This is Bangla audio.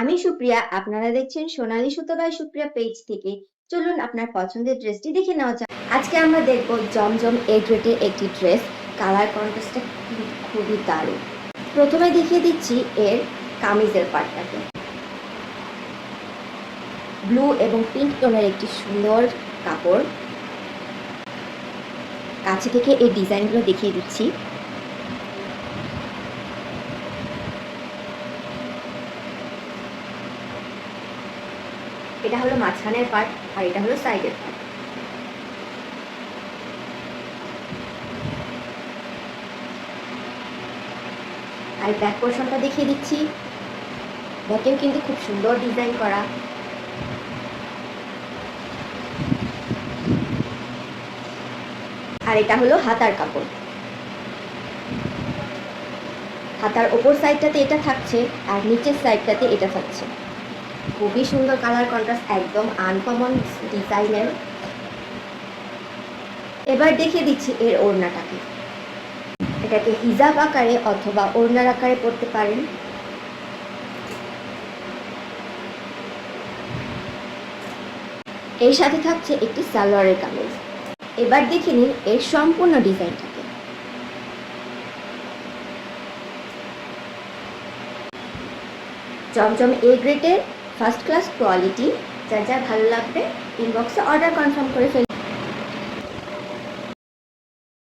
আমি সুপ্রিয়া, আপনারা দেখছেন সোনালী সুতো বাই সুপ্রিয়া পেজ থেকে। চলুন আপনার পছন্দের ড্রেসটি দেখে নেওয়া যাক। আজকে আমরা দেখব জমজম এ গ্রেডের একটি ড্রেস। কালার কন্ট্রাস্টটা খুবই দারুণ। প্রথমে দেখিয়ে দিচ্ছি এর কামিজের পার্টটাকে। ব্লু এবং পিঙ্ক টোনের একটি সুন্দর কাপড়। কাছে থেকে এই ডিজাইনগুলো দেখিয়ে দিচ্ছি। এটা হলো মাঝখানের পার্ট আর এটা হলো সাইডের পার্ট। আর ব্যাক পোর্শনটা দেখিয়ে দিচ্ছি। ব্যাকেও কিন্তু খুব সুন্দর ডিজাইন করা। আর এটা হলো হাতার কাপড়। হাতার ওপর সাইডটাতে এটা থাকছে আর নিচের সাইডটাতে এটা থাকছে। খুবই সুন্দর কালার কন্ট্রাস্ট, একদম আনকমন ডিজাইনের। এবার দেখিয়ে দিচ্ছি এর ওড়নাটাকে। এটাকে হিজাব আকারে অথবা ওড়নার আকারে পরতে পারেন। এর সাথে থাকছে একটি সালোয়ারের কামিজ। এবার দেখে নিন এর সম্পূর্ণ ডিজাইনটাকে। জমজম এ গ্রেডের ফার্স্ট ক্লাস কোয়ালিটি। যার ভালো লাগবে ইনবক্সে অর্ডার কনফার্ম করে ফেলুন।